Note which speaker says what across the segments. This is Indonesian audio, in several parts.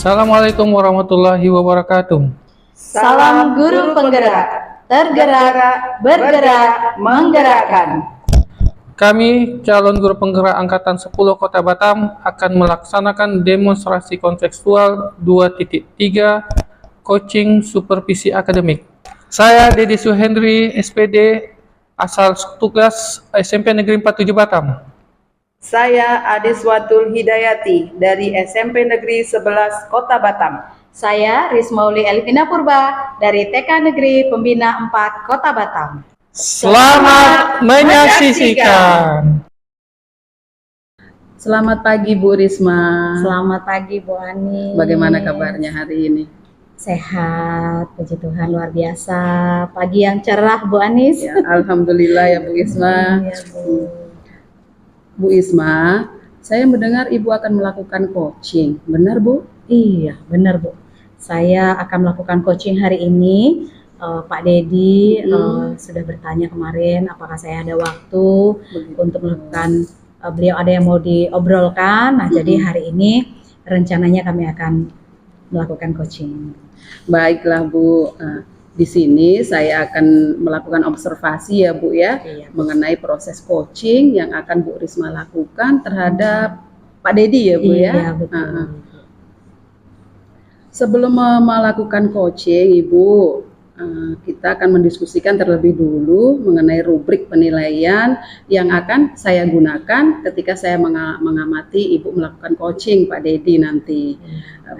Speaker 1: Assalamualaikum warahmatullahi wabarakatuh.
Speaker 2: Salam guru penggerak, tergerak, bergerak, menggerakkan.
Speaker 1: Kami, calon guru penggerak Angkatan 10 Kota Batam, akan melaksanakan demonstrasi kontekstual 2.3 Coaching Supervisi Akademik. Saya Dedi Suhendri, SPD, asal tugas SMP Negeri 47 Batam.
Speaker 2: Saya Adiswatul Hidayati dari SMP Negeri 11 Kota Batam. Saya Rismauli Elvina Purba dari TK Negeri Pembina 4 Kota Batam.
Speaker 1: Selamat menyaksikan.
Speaker 3: Selamat pagi Bu Risma.
Speaker 2: Selamat pagi Bu Ani.
Speaker 3: Bagaimana kabarnya hari ini?
Speaker 2: Sehat, puji Tuhan, luar biasa. Pagi yang cerah Bu Anis.
Speaker 3: Ya, alhamdulillah ya Bu Isma.
Speaker 2: Iya, Bu.
Speaker 3: Bu Isma, saya mendengar Ibu akan melakukan coaching. Benar Bu?
Speaker 2: Iya, benar Bu. Saya akan melakukan coaching hari ini. Pak Dedi sudah bertanya kemarin apakah saya ada waktu untuk melakukan, beliau ada yang mau diobrolkan. Nah, jadi hari ini rencananya kami akan melakukan coaching.
Speaker 3: Baiklah Bu. Di sini saya akan melakukan observasi ya Bu ya,
Speaker 2: Iya.
Speaker 3: mengenai proses coaching yang akan Bu Risma lakukan terhadap Pak Dedi ya Bu ya.
Speaker 2: Iya, betul.
Speaker 3: Sebelum melakukan coaching Ibu, kita akan mendiskusikan terlebih dulu mengenai rubrik penilaian yang akan saya gunakan ketika saya mengamati Ibu melakukan coaching Pak Dedi nanti.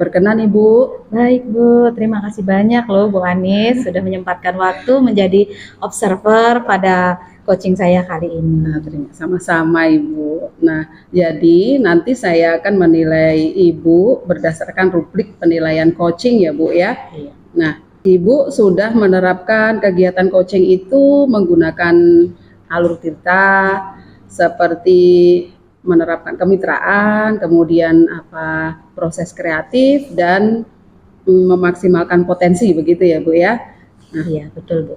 Speaker 3: Berkenan Ibu?
Speaker 2: Baik Bu, terima kasih banyak loh Bu Anis sudah menyempatkan waktu menjadi observer pada coaching saya kali ini.
Speaker 3: Nah, sama-sama Ibu. Nah, jadi nanti saya akan menilai Ibu berdasarkan rubrik penilaian coaching ya Bu ya.
Speaker 2: Iya.
Speaker 3: Nah, Ibu sudah menerapkan kegiatan coaching itu menggunakan alur tirta seperti menerapkan kemitraan, kemudian proses kreatif dan memaksimalkan potensi begitu ya Bu ya. Nah,
Speaker 2: Iya, betul Bu.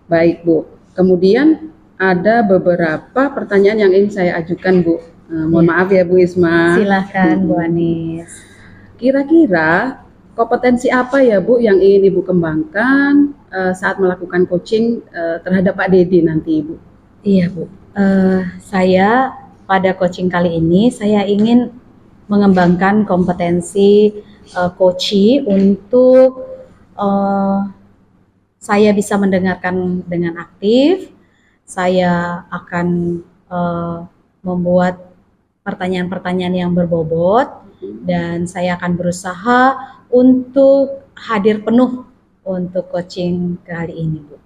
Speaker 3: baik Bu. Kemudian ada beberapa pertanyaan yang ingin saya ajukan Bu. Mohon maaf ya Bu Isma.
Speaker 2: Silahkan Bu Anis.
Speaker 3: Kira-kira kompetensi apa ya Bu yang ingin Ibu kembangkan saat melakukan coaching terhadap Pak Dedi nanti Ibu?
Speaker 2: Iya Bu, saya pada coaching kali ini saya ingin mengembangkan kompetensi coaching untuk saya bisa mendengarkan dengan aktif. Saya akan membuat pertanyaan-pertanyaan yang berbobot dan saya akan berusaha untuk hadir penuh untuk coaching kali ini Bu.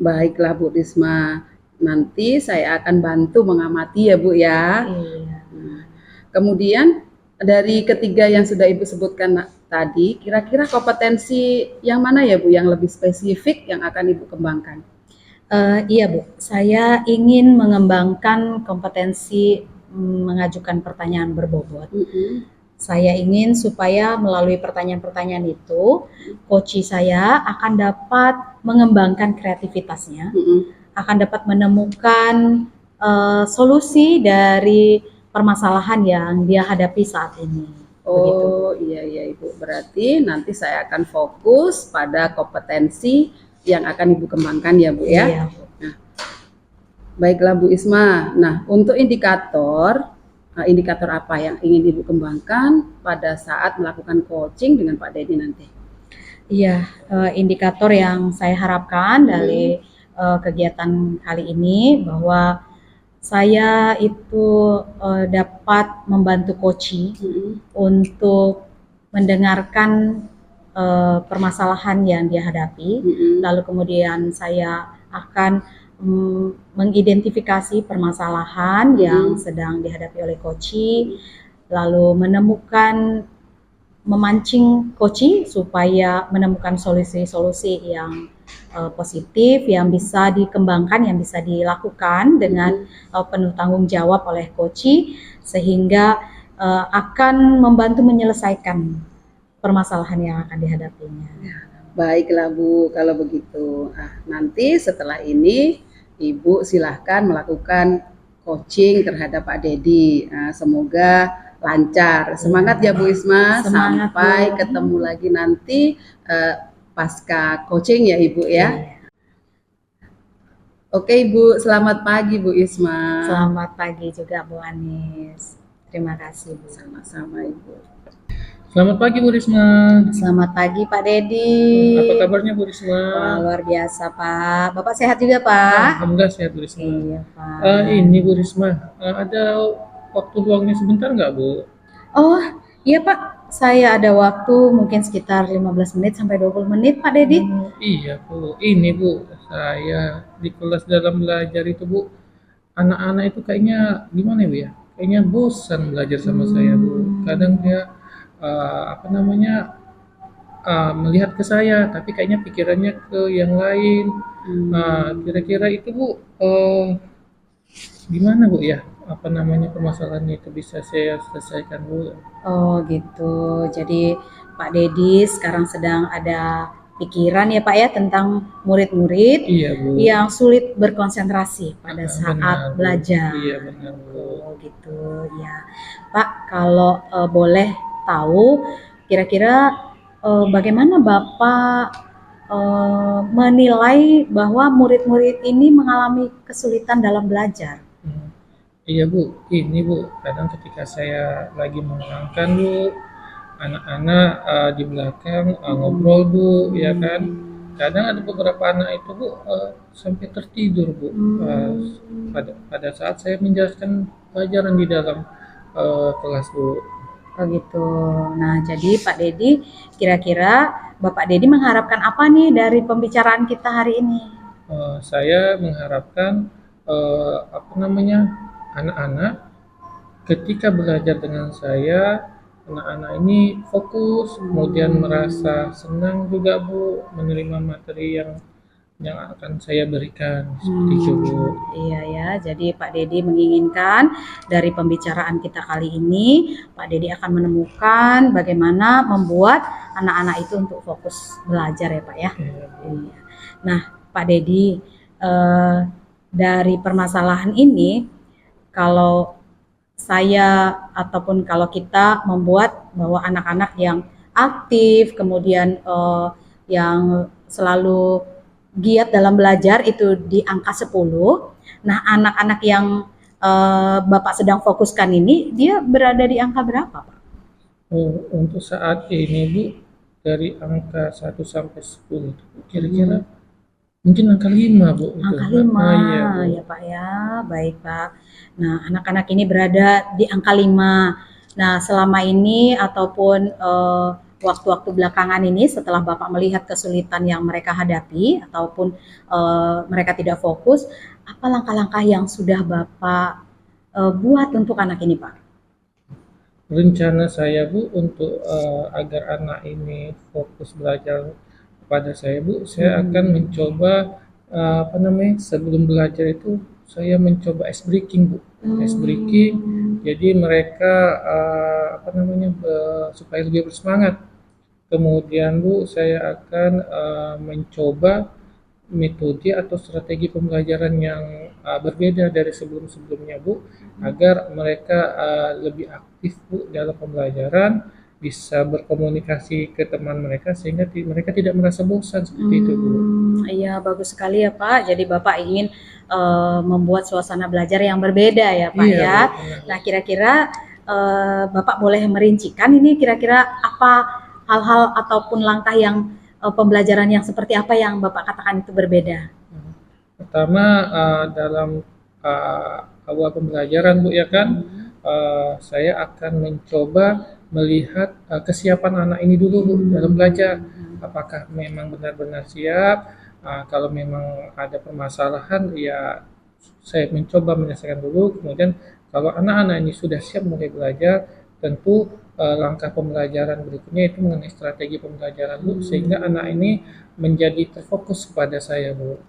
Speaker 3: Baiklah Bu Risma, nanti saya akan bantu mengamati ya Bu ya.
Speaker 2: Iya.
Speaker 3: Kemudian dari ketiga yang sudah Ibu sebutkan tadi, kira-kira kompetensi yang mana ya Bu yang lebih spesifik yang akan Ibu kembangkan?
Speaker 2: Iya Bu, saya ingin mengembangkan kompetensi mengajukan pertanyaan berbobot. Saya ingin supaya melalui pertanyaan-pertanyaan itu, coach saya akan dapat mengembangkan kreativitasnya, akan dapat menemukan solusi dari permasalahan yang dia hadapi saat ini.
Speaker 3: Oh iya Ibu, berarti nanti saya akan fokus pada kompetensi yang akan Ibu kembangkan ya Bu ya.
Speaker 2: Iya, Bu.
Speaker 3: Nah, baiklah Bu Isma. Nah, untuk indikator apa yang ingin Ibu kembangkan pada saat melakukan coaching dengan Pak Dedi nanti?
Speaker 2: Iya, indikator yang saya harapkan dari kegiatan kali ini bahwa saya itu dapat membantu coaching untuk mendengarkan permasalahan yang dia hadapi, lalu kemudian saya akan mengidentifikasi permasalahan yang sedang dihadapi oleh coaching, lalu memancing coaching supaya menemukan solusi-solusi yang positif yang bisa dikembangkan, yang bisa dilakukan dengan penuh tanggung jawab oleh coaching, sehingga akan membantu menyelesaikan permasalahan yang akan dihadapinya.
Speaker 3: Baiklah Bu, kalau begitu. Nanti setelah ini Ibu silahkan melakukan coaching terhadap Pak Dedi. Semoga lancar. Semangat ya Bu Isma,
Speaker 2: Semangat,
Speaker 3: sampai
Speaker 2: Bu.
Speaker 3: ketemu lagi nanti pasca coaching ya Ibu ya. Oke Ibu, selamat pagi Bu Isma.
Speaker 2: Selamat pagi juga Bu Anis. Terima kasih Bu.
Speaker 3: Sama-sama Ibu.
Speaker 1: Selamat pagi Bu Risma.
Speaker 2: Selamat pagi Pak Dedi.
Speaker 1: Apa kabarnya Bu Risma?
Speaker 2: Wah, luar biasa Pak. Bapak sehat juga Pak?
Speaker 1: Alhamdulillah sehat Bu Risma.
Speaker 2: Iya Pak.
Speaker 1: Ini Bu Risma, ada waktu luangnya sebentar nggak Bu?
Speaker 2: Oh iya Pak, saya ada waktu mungkin sekitar 15 menit sampai 20 menit Pak Dedi.
Speaker 1: Iya Bu, ini Bu, saya di kelas dalam belajar itu Bu, anak-anak itu kayaknya gimana ya Bu ya? Kayaknya bosan belajar sama saya Bu. Kadang dia melihat ke saya, tapi kayaknya pikirannya ke yang lain. Kira-kira itu Bu, gimana Bu ya? Permasalahannya itu bisa saya selesaikan Bu?
Speaker 2: Oh gitu. Jadi Pak Dedi sekarang sedang ada pikiran ya Pak ya tentang murid-murid
Speaker 1: Iya Bu.
Speaker 2: yang sulit berkonsentrasi pada saat
Speaker 1: Benar, Bu.
Speaker 2: belajar.
Speaker 1: Iya benar Bu.
Speaker 2: Oh gitu ya. Pak, kalau boleh tahu kira-kira bagaimana Bapak menilai bahwa murid-murid ini mengalami kesulitan dalam belajar?
Speaker 1: Iya Bu, ini Bu, kadang ketika saya lagi menerangkan Bu, anak-anak di belakang ngobrol Bu, ya kan. Kadang ada beberapa anak itu Bu sampai tertidur Bu, pada saat saya menjelaskan pelajaran di dalam kelas Bu.
Speaker 2: Oh gitu. Nah, jadi Pak Dedi, kira-kira Bapak Dedi mengharapkan apa nih dari pembicaraan kita hari ini?
Speaker 1: Saya mengharapkan anak-anak ketika belajar dengan saya, anak-anak ini fokus, kemudian merasa senang juga Bu menerima materi yang akan saya berikan seperti itu Bu.
Speaker 2: Iya ya, jadi Pak Dedi menginginkan dari pembicaraan kita kali ini, Pak Dedi akan menemukan bagaimana membuat anak-anak itu untuk fokus belajar ya Pak ya. Iya. Nah, Pak Dedi, dari permasalahan ini, kalau saya ataupun kalau kita membuat bahwa anak-anak yang aktif, kemudian yang selalu giat dalam belajar itu di angka 10. Nah, anak-anak yang Bapak sedang fokuskan ini, dia berada di angka berapa, Pak?
Speaker 1: Untuk saat ini Bu, dari angka 1 sampai 10 itu kira-kira mungkin angka 5 Bu.
Speaker 2: Angka
Speaker 1: Itu.
Speaker 2: 5,
Speaker 1: Iya Bu.
Speaker 2: ya Pak ya, baik Pak. Nah, anak-anak ini berada di angka 5. Nah, selama ini ataupun waktu-waktu belakangan ini setelah Bapak melihat kesulitan yang mereka hadapi ataupun mereka tidak fokus, apa langkah-langkah yang sudah Bapak buat untuk anak ini Pak?
Speaker 1: Rencana saya Bu untuk agar anak ini fokus belajar kepada saya Bu, saya akan mencoba sebelum belajar itu saya mencoba ice breaking Bu, ice breaking. Jadi mereka supaya lebih bersemangat. Kemudian Bu, saya akan mencoba metode atau strategi pembelajaran yang berbeda dari sebelum-sebelumnya Bu, agar mereka lebih aktif Bu dalam pembelajaran, bisa berkomunikasi ke teman mereka sehingga mereka tidak merasa bosan seperti itu Bu.
Speaker 2: Iya, bagus sekali ya Pak. Jadi Bapak ingin membuat suasana belajar yang berbeda ya Pak
Speaker 1: Iya,
Speaker 2: ya.
Speaker 1: Bu, benar.
Speaker 2: Nah, kira-kira Bapak boleh merincikan ini kira-kira apa hal-hal ataupun langkah yang pembelajaran yang seperti apa yang Bapak katakan itu berbeda?
Speaker 1: Pertama dalam awal pembelajaran Bu ya kan, saya akan mencoba melihat kesiapan anak ini dulu Bu dalam belajar. Apakah memang benar-benar siap? Kalau memang ada permasalahan ya saya mencoba menyelesaikan dulu. Kemudian kalau anak-anak ini sudah siap mulai belajar, tentu langkah pembelajaran berikutnya itu mengenai strategi pembelajaran Bu, sehingga anak ini menjadi terfokus kepada saya Bu.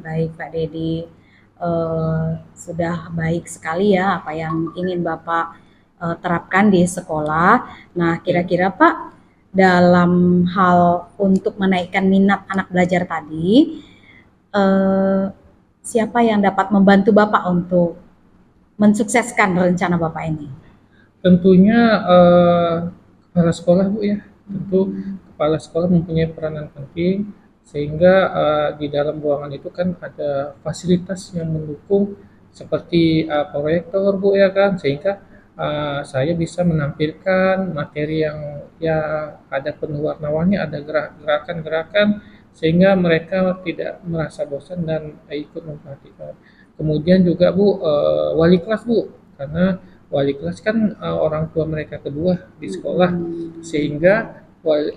Speaker 2: Baik Pak Dedi, sudah baik sekali ya apa yang ingin Bapak terapkan di sekolah. Nah, kira-kira Pak, dalam hal untuk menaikkan minat anak belajar tadi, siapa yang dapat membantu Bapak untuk mensukseskan rencana Bapak ini?
Speaker 1: Tentunya kepala sekolah Bu ya, tentu kepala sekolah mempunyai peranan penting sehingga di dalam ruangan itu kan ada fasilitas yang mendukung seperti proyektor Bu ya kan, sehingga saya bisa menampilkan materi yang ya ada penuh warna-warni, ada gerakan-gerakan sehingga mereka tidak merasa bosan dan ikut memperhatikan. Kemudian juga Bu, wali kelas Bu, karena wali kelas kan orang tua mereka kedua di sekolah, sehingga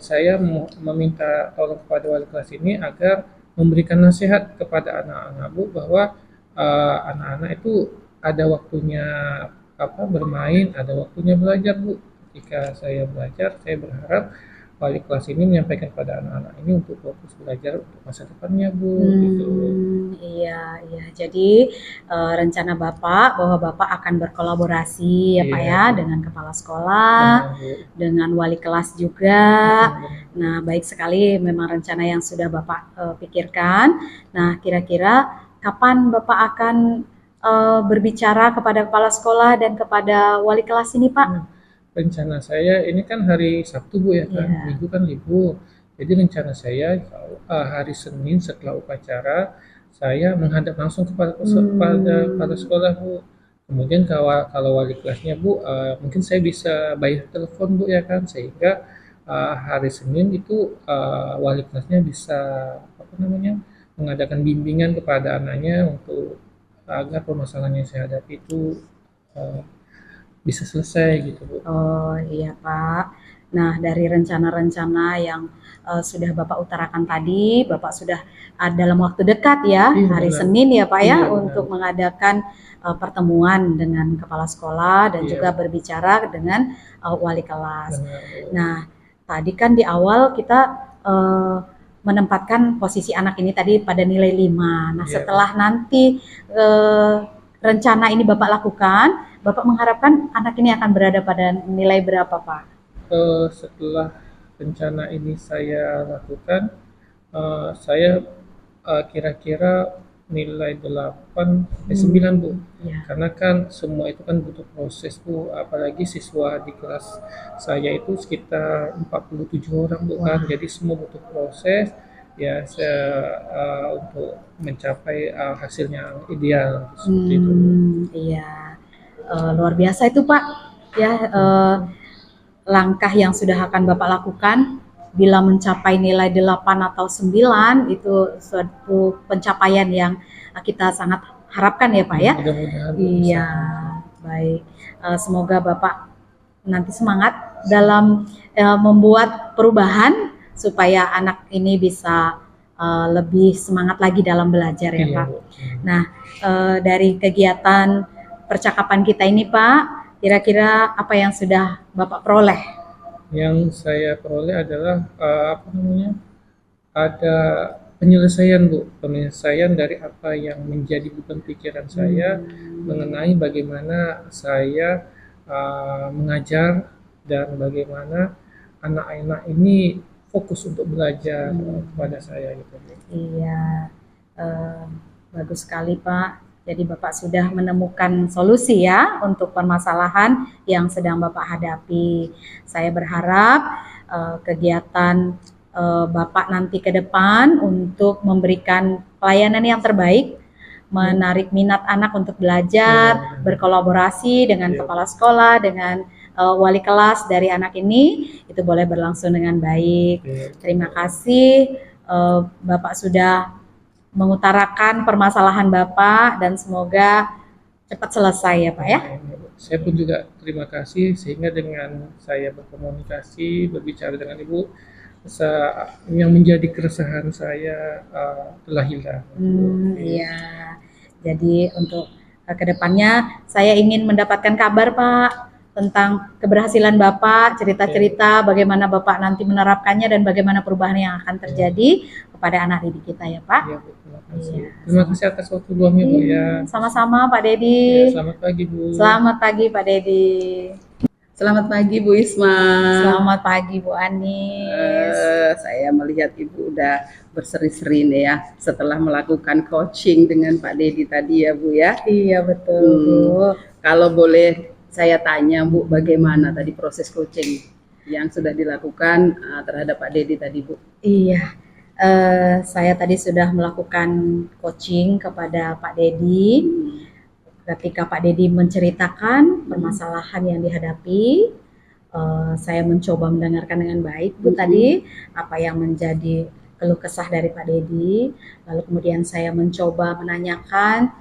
Speaker 1: saya meminta tolong kepada wali kelas ini agar memberikan nasihat kepada anak-anak Bu bahwa anak-anak itu ada waktunya bermain, ada waktunya belajar Bu. Ketika saya belajar, saya berharap wali kelas ini menyampaikan kepada anak-anak ini untuk fokus belajar untuk masa depannya Bu. Gitu.
Speaker 2: Iya, iya. Jadi rencana Bapak bahwa Bapak akan berkolaborasi ya Pak
Speaker 1: Iya,
Speaker 2: ya
Speaker 1: Bu.
Speaker 2: dengan kepala sekolah,
Speaker 1: Benar, Bu.
Speaker 2: dengan wali kelas juga.
Speaker 1: Benar.
Speaker 2: Nah, baik sekali memang rencana yang sudah Bapak pikirkan. Nah, kira-kira kapan Bapak akan berbicara kepada kepala sekolah dan kepada wali kelas ini Pak?
Speaker 1: Rencana saya ini kan hari Sabtu Bu ya kan,
Speaker 2: Iya.
Speaker 1: Minggu kan libur. Jadi rencana saya hari Senin setelah upacara saya menghadap langsung kepada sekolah Bu. Kemudian kalau wali kelasnya Bu, mungkin saya bisa bayar telepon Bu ya kan, sehingga hari Senin itu wali kelasnya bisa mengadakan bimbingan kepada anaknya untuk agar permasalahan yang saya hadapi itu uh, bisa selesai gitu Bu.
Speaker 2: Oh iya Pak. Nah dari rencana-rencana yang sudah Bapak utarakan tadi, Bapak sudah dalam waktu dekat ya,
Speaker 1: Iya
Speaker 2: hari
Speaker 1: benar.
Speaker 2: Senin ya Pak ya,
Speaker 1: Iya benar.
Speaker 2: untuk mengadakan pertemuan dengan kepala sekolah dan
Speaker 1: Iya.
Speaker 2: juga berbicara dengan wali kelas.
Speaker 1: Benar, Bu.
Speaker 2: Nah tadi kan di awal kita menempatkan posisi anak ini tadi pada nilai 5. Nah
Speaker 1: Iya.
Speaker 2: setelah nanti rencana ini Bapak lakukan, Bapak mengharapkan anak ini akan berada pada nilai berapa, Pak?
Speaker 1: Setelah rencana ini saya lakukan, saya kira-kira nilai 8 9 Bu.
Speaker 2: Ya.
Speaker 1: Karena kan semua itu kan butuh proses Bu, apalagi siswa di kelas saya itu sekitar 47 orang Bu kan, jadi semua butuh proses ya untuk mencapai hasil yang ideal seperti itu.
Speaker 2: Iya. Luar biasa itu, Pak. Ya, langkah yang sudah akan Bapak lakukan bila mencapai nilai 8 atau 9 itu suatu pencapaian yang kita sangat harapkan ya Pak ya.
Speaker 1: Mudah-mudahan Bu,
Speaker 2: Iya, baik. Semoga Bapak nanti semangat dalam membuat perubahan supaya anak ini bisa lebih semangat lagi dalam belajar ya
Speaker 1: Iya,
Speaker 2: Pak.
Speaker 1: Bu.
Speaker 2: Nah, dari kegiatan percakapan kita ini Pak, kira-kira apa yang sudah Bapak peroleh?
Speaker 1: Yang saya peroleh adalah ada penyelesaian Bu, penyelesaian dari apa yang menjadi beban pikiran saya mengenai bagaimana saya mengajar dan bagaimana anak-anak ini fokus untuk belajar kepada saya gitu Bu.
Speaker 2: Iya, bagus sekali Pak. Jadi Bapak sudah menemukan solusi ya untuk permasalahan yang sedang Bapak hadapi. Saya berharap kegiatan Bapak nanti ke depan untuk memberikan pelayanan yang terbaik, menarik minat anak untuk belajar, berkolaborasi dengan kepala sekolah, dengan wali kelas dari anak ini, itu boleh berlangsung dengan baik. Terima kasih Bapak sudah mengutarakan permasalahan Bapak dan semoga cepat selesai ya Pak ya.
Speaker 1: Saya pun juga terima kasih sehingga dengan saya berkomunikasi, berbicara dengan Ibu, yang menjadi keresahan saya telah hilang.
Speaker 2: Iya. Jadi untuk kedepannya saya ingin mendapatkan kabar Pak tentang keberhasilan Bapak, cerita-cerita bagaimana Bapak nanti menerapkannya dan bagaimana perubahan yang akan terjadi kepada anak didik kita ya Pak.
Speaker 1: Ya, Bu, terima kasih.
Speaker 2: Iya.
Speaker 1: Terima kasih atas waktu luangnya Bu ya.
Speaker 2: Sama-sama Pak Dedi.
Speaker 1: Ya, selamat pagi Bu.
Speaker 2: Selamat pagi Pak Dedi.
Speaker 3: Selamat pagi Bu Isma.
Speaker 2: Selamat pagi Bu Anis.
Speaker 3: Saya melihat Ibu udah berseri-seri nih ya setelah melakukan coaching dengan Pak Dedi tadi ya Bu ya.
Speaker 2: Iya betul Bu.
Speaker 3: Kalau boleh saya tanya Bu, bagaimana tadi proses coaching yang sudah dilakukan terhadap Pak Dedi tadi Bu?
Speaker 2: Iya, saya tadi sudah melakukan coaching kepada Pak Dedi. Ketika Pak Dedi menceritakan permasalahan yang dihadapi, saya mencoba mendengarkan dengan baik Bu tadi apa yang menjadi keluh kesah dari Pak Dedi. Lalu kemudian saya mencoba menanyakan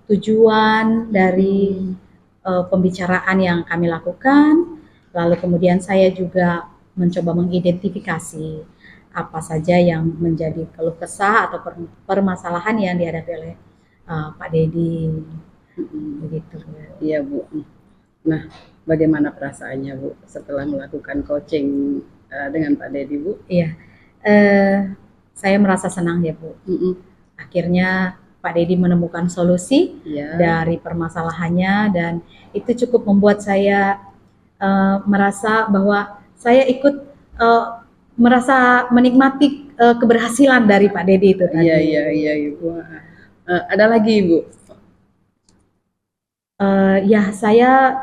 Speaker 2: tujuan dari pembicaraan yang kami lakukan. Lalu kemudian saya juga mencoba mengidentifikasi apa saja yang menjadi keluh kesah atau permasalahan yang dihadapi oleh Pak Dedi. Begitu.
Speaker 3: Iya Bu. Nah, bagaimana perasaannya Bu setelah melakukan coaching dengan Pak Dedi Bu?
Speaker 2: Iya, saya merasa senang ya Bu. Akhirnya Pak Dedi menemukan solusi dari permasalahannya, dan itu cukup membuat saya merasa bahwa saya ikut merasa menikmati keberhasilan dari Pak Dedi itu tadi.
Speaker 3: Iya Ibu. Ada lagi Ibu?
Speaker 2: Ya, saya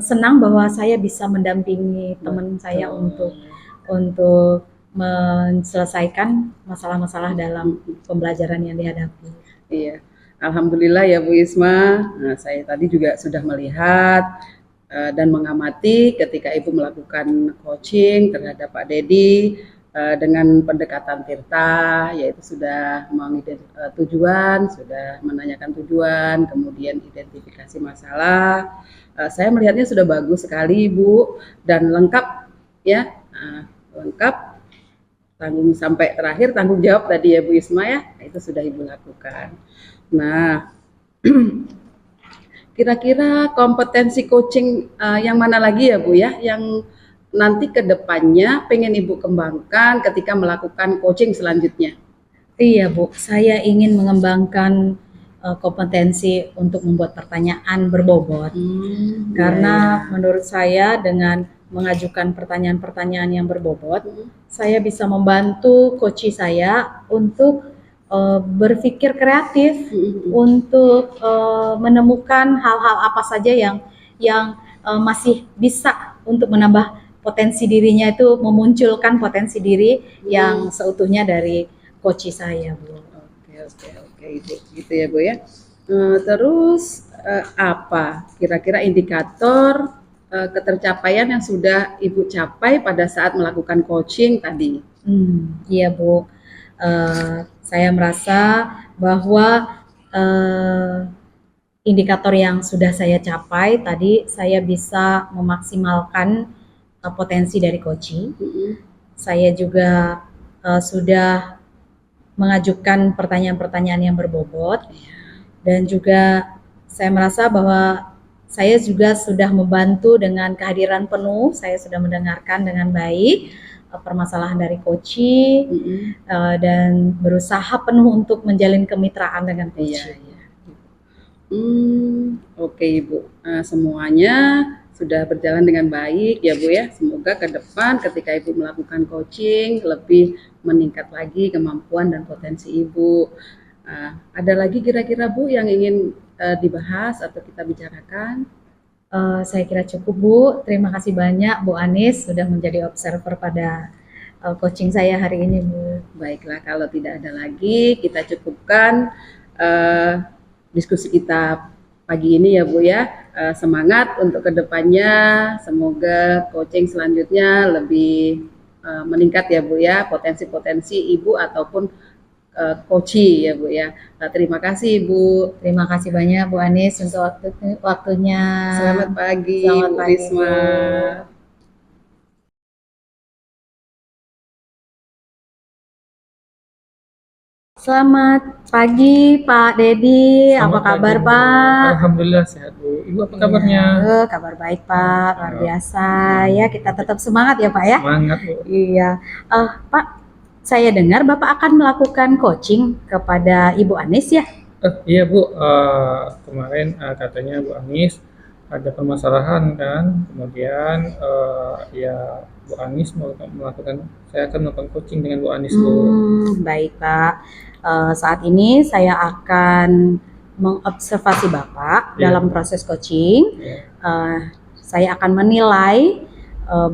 Speaker 2: senang bahwa saya bisa mendampingi teman saya untuk menyelesaikan masalah-masalah dalam pembelajaran yang dihadapi.
Speaker 3: Iya, alhamdulillah ya Bu Isma. Nah, saya tadi juga sudah melihat dan mengamati ketika Ibu melakukan coaching terhadap Pak Dedi dengan pendekatan Tirta, yaitu sudah mengidentifikasi tujuan, sudah menanyakan tujuan, kemudian identifikasi masalah. Saya melihatnya sudah bagus sekali Ibu, dan lengkap ya, lengkap sampai terakhir tanggung jawab tadi ya Bu Isma ya, itu sudah Ibu lakukan. Nah, kira-kira kompetensi coaching yang mana lagi ya Bu ya, yang nanti ke depannya pengen Ibu kembangkan ketika melakukan coaching selanjutnya?
Speaker 2: Iya Bu, saya ingin mengembangkan kompetensi untuk membuat pertanyaan berbobot. Karena menurut saya dengan mengajukan pertanyaan-pertanyaan yang berbobot, saya bisa membantu coach saya untuk berpikir kreatif, untuk menemukan hal-hal apa saja yang masih bisa untuk menambah potensi dirinya, itu memunculkan potensi diri yang seutuhnya dari coach saya Bu.
Speaker 3: Oke Ibu, gitu ya Bu ya. Terus apa kira-kira indikator ketercapaian yang sudah Ibu capai pada saat melakukan coaching tadi?
Speaker 2: Iya Bu, saya merasa bahwa indikator yang sudah saya capai tadi, saya bisa memaksimalkan potensi dari coaching. Saya juga sudah mengajukan pertanyaan-pertanyaan yang berbobot, dan juga saya merasa bahwa saya juga sudah membantu dengan kehadiran penuh. Saya sudah mendengarkan dengan baik permasalahan dari coaching, dan berusaha penuh untuk menjalin kemitraan dengan coaching.
Speaker 3: Oke Ibu, semuanya sudah berjalan dengan baik ya Bu ya. Semoga ke depan ketika Ibu melakukan coaching lebih meningkat lagi kemampuan dan potensi Ibu. Ada lagi kira-kira Bu yang ingin dibahas atau kita bicarakan?
Speaker 2: Saya kira cukup Bu. Terima kasih banyak Bu Anis sudah menjadi observer pada coaching saya hari ini Bu.
Speaker 3: Baiklah, kalau tidak ada lagi kita cukupkan diskusi kita pagi ini ya Bu ya. Semangat untuk kedepannya, semoga coaching selanjutnya lebih meningkat ya Bu ya, potensi-potensi Ibu ataupun coaching ya Bu ya. Terima kasih Bu.
Speaker 2: Terima kasih banyak Bu Anis untuk waktunya.
Speaker 3: Selamat pagi
Speaker 2: Selamat
Speaker 3: Bu
Speaker 2: pagi,
Speaker 3: Risma.
Speaker 2: Bu. Selamat pagi Pak Dedi, apa
Speaker 1: Selamat
Speaker 2: kabar
Speaker 1: pagi, Bu.
Speaker 2: Pak?
Speaker 1: Alhamdulillah sehat Bu. Ibu apa kabarnya?
Speaker 2: Kabar baik Pak, luar biasa ya, kita tetap semangat ya Pak ya.
Speaker 1: Semangat Bu.
Speaker 2: Iya, Pak, saya dengar Bapak akan melakukan coaching kepada Ibu Anis ya?
Speaker 1: Iya Bu, kemarin katanya Bu Anis ada permasalahan kan, kemudian ya Bu Anis melakukan, saya akan melakukan coaching dengan Bu Anis Bu.
Speaker 2: Baik Pak, saat ini saya akan mengobservasi Bapak
Speaker 1: Ya.
Speaker 2: dalam proses coaching.
Speaker 1: Ya.
Speaker 2: Saya akan menilai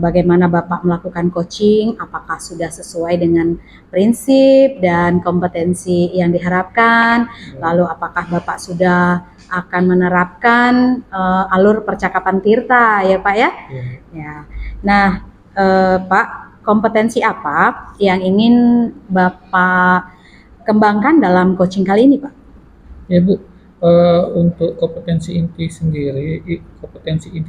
Speaker 2: bagaimana Bapak melakukan coaching, apakah sudah sesuai dengan prinsip dan kompetensi yang diharapkan, lalu apakah Bapak sudah akan menerapkan alur percakapan Tirta ya Pak ya?
Speaker 1: Ya.
Speaker 2: Ya. Nah Pak, kompetensi apa yang ingin Bapak kembangkan dalam coaching kali ini Pak?
Speaker 1: Ya Bu, untuk kompetensi inti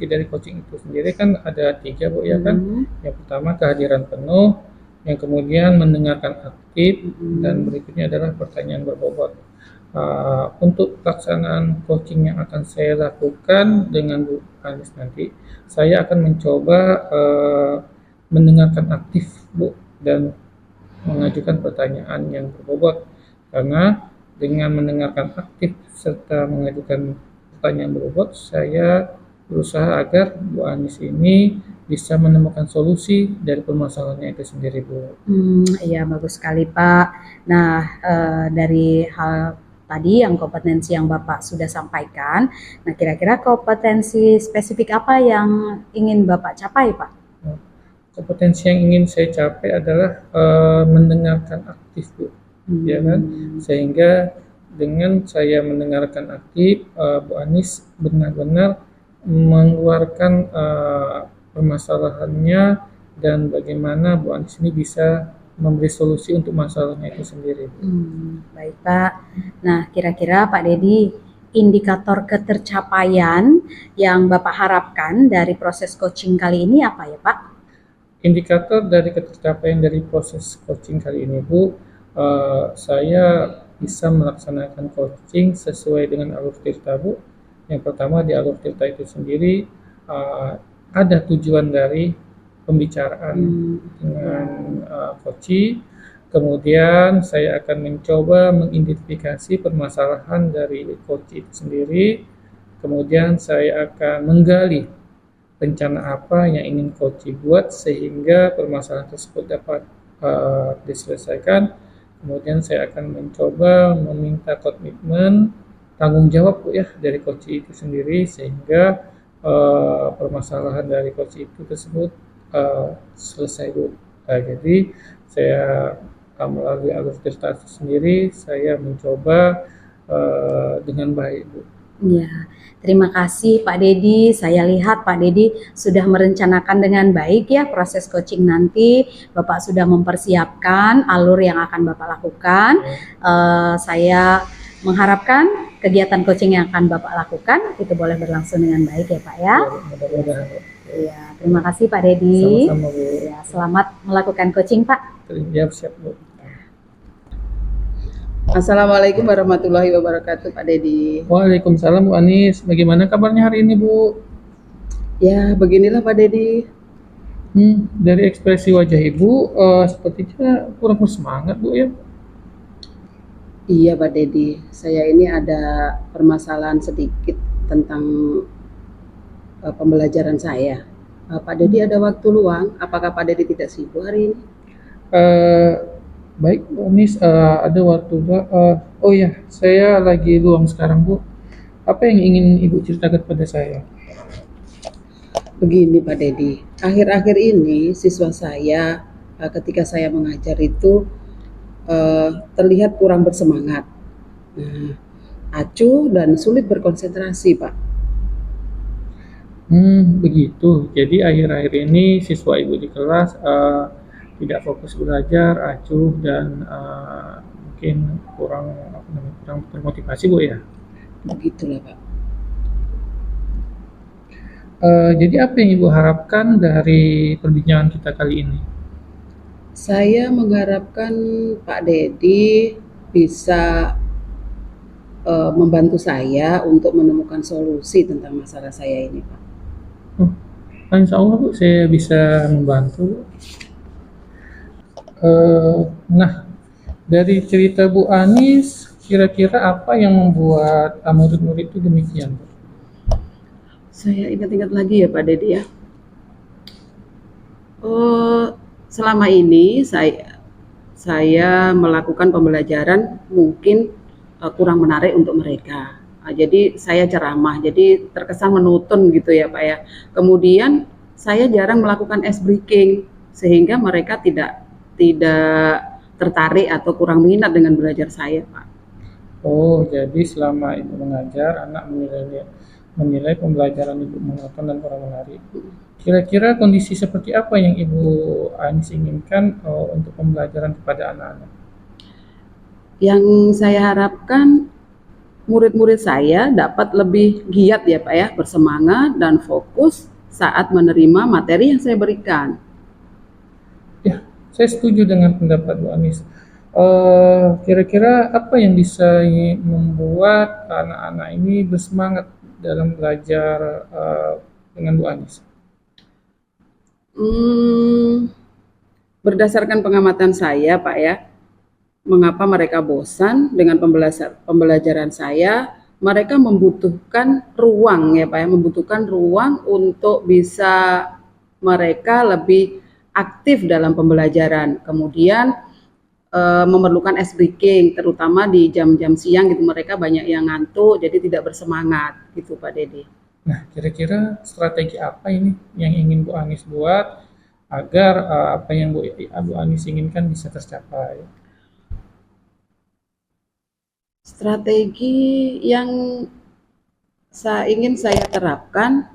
Speaker 1: dari coaching itu sendiri kan ada 3 Bu ya kan. Yang pertama kehadiran penuh, yang kemudian mendengarkan aktif, dan berikutnya adalah pertanyaan berbobot. Untuk pelaksanaan coaching yang akan saya lakukan dengan Bu Anis nanti, saya akan mencoba mendengarkan aktif Bu dan mengajukan pertanyaan yang berbobot, karena dengan mendengarkan aktif serta mengajukan pertanyaan berbobot, saya berusaha agar Bu Anis ini bisa menemukan solusi dari permasalahannya itu sendiri Bu.
Speaker 2: Iya bagus sekali Pak. Nah dari hal tadi yang kompetensi yang Bapak sudah sampaikan, nah kira-kira kompetensi spesifik apa yang ingin Bapak capai Pak?
Speaker 1: Kompetensi yang ingin saya capai adalah mendengarkan aktif Bu. Ya kan, sehingga dengan saya mendengarkan aktif, Bu Anis benar-benar mengeluarkan permasalahannya dan bagaimana Bu Anis ini bisa memberi solusi untuk masalahnya itu sendiri.
Speaker 2: Baik Pak. Nah kira-kira Pak Dedi, indikator ketercapaian yang Bapak harapkan dari proses coaching kali ini apa ya Pak?
Speaker 1: Indikator dari ketercapaian dari proses coaching kali ini Bu, saya bisa melaksanakan coaching sesuai dengan alur Tirta Bu. Yang pertama di alur Tirta itu sendiri ada tujuan dari pembicaraan dengan coaching. Kemudian saya akan mencoba mengidentifikasi permasalahan dari coaching itu sendiri. Kemudian saya akan menggali rencana apa yang ingin coaching buat sehingga permasalahan tersebut dapat diselesaikan. Kemudian saya akan mencoba meminta komitmen tanggung jawab Bu ya dari coach itu sendiri, sehingga permasalahan dari coach itu tersebut selesai Bu. Jadi saya melalui alur Tirta sendiri saya mencoba dengan baik Bu.
Speaker 2: Ya, terima kasih Pak Dedi. Saya lihat Pak Dedi sudah merencanakan dengan baik ya proses coaching nanti. Bapak sudah mempersiapkan alur yang akan Bapak lakukan. Saya mengharapkan kegiatan coaching yang akan Bapak lakukan itu boleh berlangsung dengan baik ya Pak ya.
Speaker 1: Mudah-mudahan Bu.
Speaker 2: Ya, terima kasih Pak Dedi.
Speaker 1: Sama-sama Bu.
Speaker 2: Ya, selamat melakukan coaching Pak.
Speaker 1: Ya, siap Bu.
Speaker 3: Assalamualaikum warahmatullahi wabarakatuh Pak Dedi.
Speaker 1: Waalaikumsalam Bu Anis. Bagaimana kabarnya hari ini Bu?
Speaker 3: Ya beginilah Pak Dedi.
Speaker 1: Dari ekspresi wajah Ibu sepertinya kurang bersemangat Bu ya.
Speaker 3: Iya Pak Dedi, saya ini ada permasalahan sedikit tentang pembelajaran saya. Pak Dedi ada waktu luang? Apakah Pak Dedi tidak sibuk hari ini?
Speaker 1: Baik Bu Anis, ada waktu oh ya, saya lagi luang sekarang Bu. Apa yang ingin Ibu ceritakan pada saya?
Speaker 3: Begini Pak Dedi, akhir-akhir ini siswa saya ketika saya mengajar itu terlihat kurang bersemangat, acuh dan sulit berkonsentrasi Pak.
Speaker 1: Begitu. Jadi akhir-akhir ini siswa Ibu di kelas tidak fokus belajar, acuh dan mungkin kurang termotivasi Bu ya.
Speaker 3: Begitulah Pak.
Speaker 1: Jadi apa yang Ibu harapkan dari perbincangan kita kali ini?
Speaker 3: Saya mengharapkan Pak Dedi bisa membantu saya untuk menemukan solusi tentang masalah saya ini Pak.
Speaker 1: Insya Allah Bu, saya bisa membantu. Nah, dari cerita Bu Anis, kira-kira apa yang membuat murid-murid itu demikian Bu?
Speaker 3: Saya ingat-ingat lagi ya Pak Dedi ya. Selama ini saya melakukan pembelajaran mungkin kurang menarik untuk mereka. Jadi saya ceramah, jadi terkesan menonton gitu ya Pak ya. Kemudian saya jarang melakukan ice breaking sehingga mereka tidak tertarik atau kurang minat dengan belajar saya Pak.
Speaker 1: Oh, jadi selama Ibu mengajar, anak menilai pembelajaran Ibu monoton dan kurang menarik. Kira-kira kondisi seperti apa yang Ibu Anis inginkan untuk pembelajaran kepada anak-anak?
Speaker 3: Yang saya harapkan murid-murid saya dapat lebih giat ya Pak ya, bersemangat dan fokus saat menerima materi yang saya berikan.
Speaker 1: Ya, saya setuju dengan pendapat Bu Anis. Kira-kira apa yang bisa membuat anak-anak ini bersemangat dalam belajar dengan Bu Anis?
Speaker 3: Berdasarkan pengamatan saya Pak ya, mengapa mereka bosan dengan pembelajaran saya? Mereka membutuhkan ruang ya Pak ya, membutuhkan ruang untuk bisa mereka lebih aktif dalam pembelajaran. Kemudian memerlukan ice breaking, terutama di jam-jam siang gitu, mereka banyak yang ngantuk, jadi tidak bersemangat gitu Pak Dedi.
Speaker 1: Nah, kira-kira strategi apa ini yang ingin Bu Anis buat agar apa yang Bu Anis inginkan bisa tercapai?
Speaker 3: Strategi yang ingin saya terapkan,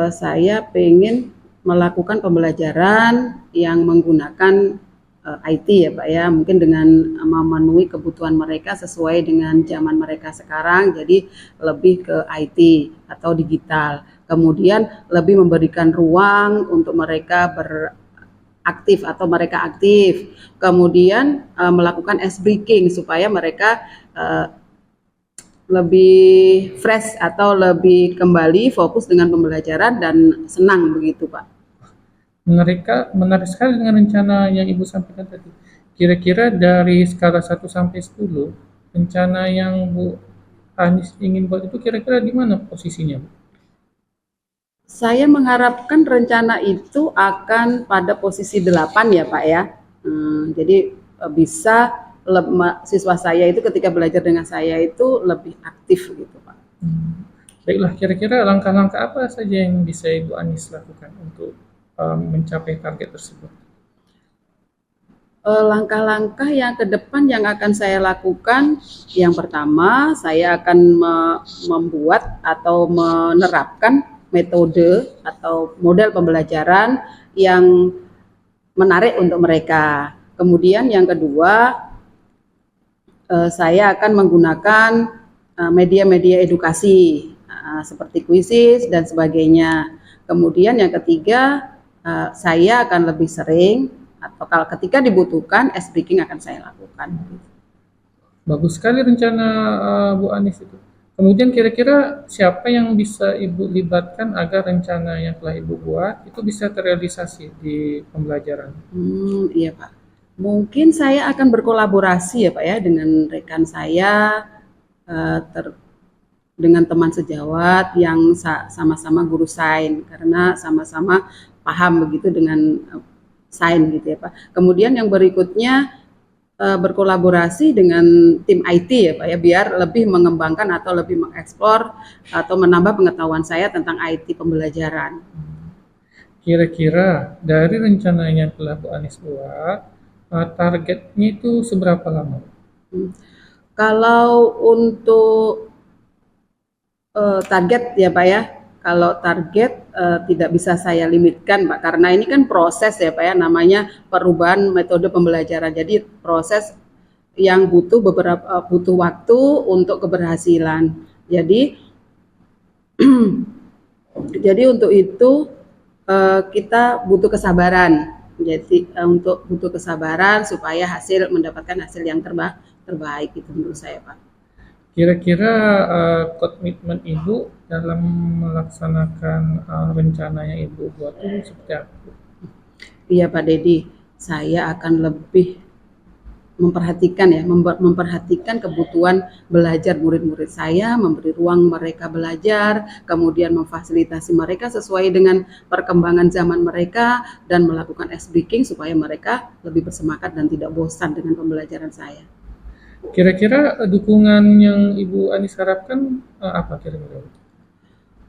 Speaker 3: saya pengen melakukan pembelajaran yang menggunakan IT ya Pak ya, mungkin dengan memenuhi kebutuhan mereka sesuai dengan zaman mereka sekarang, jadi lebih ke IT atau digital. Kemudian lebih memberikan ruang untuk mereka aktif atau mereka aktif, kemudian melakukan ice breaking supaya mereka lebih fresh atau lebih kembali fokus dengan pembelajaran dan senang begitu Pak.
Speaker 1: Menarik sekali dengan rencana yang Ibu sampaikan tadi. Kira-kira dari skala 1 sampai 10, rencana yang Bu Anis ingin buat itu kira-kira di mana posisinya, Bu?
Speaker 3: Saya mengharapkan rencana itu akan pada posisi 8 ya Pak ya. Jadi bisa siswa saya itu ketika belajar dengan saya itu lebih aktif gitu Pak.
Speaker 1: Baiklah, kira-kira langkah-langkah apa saja yang bisa Ibu Anis lakukan untuk mencapai target tersebut?
Speaker 3: Langkah-langkah yang ke depan yang akan saya lakukan, yang pertama saya akan membuat atau menerapkan metode atau model pembelajaran yang menarik untuk mereka. Kemudian yang kedua, saya akan menggunakan media-media edukasi seperti kuisis dan sebagainya. Kemudian yang ketiga, saya akan lebih sering atau kalau ketika dibutuhkan ice breaking akan saya lakukan.
Speaker 1: Bagus sekali rencana Bu Anis itu. Kemudian kira-kira siapa yang bisa Ibu libatkan agar rencana yang telah Ibu buat itu bisa terrealisasi di pembelajaran?
Speaker 3: Iya Pak. Mungkin saya akan berkolaborasi ya Pak ya dengan rekan saya, dengan teman sejawat yang sama-sama guru sains karena sama-sama paham begitu dengan sains gitu ya Pak. Kemudian yang berikutnya berkolaborasi dengan tim IT ya Pak ya, biar lebih mengembangkan atau lebih mengeksplor atau menambah pengetahuan saya tentang IT pembelajaran.
Speaker 1: Kira-kira dari rencana yang telah Bu Anis buat, targetnya itu seberapa lama?
Speaker 3: Kalau untuk target ya Pak ya, kalau target tidak bisa saya limitkan Pak, karena ini kan proses ya Pak ya, namanya perubahan metode pembelajaran. Jadi proses yang butuh waktu untuk keberhasilan. Jadi jadi untuk itu kita butuh kesabaran. Jadi untuk butuh kesabaran supaya mendapatkan hasil yang terbaik itu menurut saya Pak.
Speaker 1: Kira-kira komitmen Ibu dalam melaksanakan rencana yang Ibu buat itu seperti apa?
Speaker 3: Iya Pak Dedi, saya akan lebih memperhatikan kebutuhan belajar murid-murid saya, memberi ruang mereka belajar, kemudian memfasilitasi mereka sesuai dengan perkembangan zaman mereka dan melakukan ice breaking supaya mereka lebih bersemangat dan tidak bosan dengan pembelajaran saya.
Speaker 1: Kira-kira dukungan yang Ibu Anis harapkan apa kira-kira?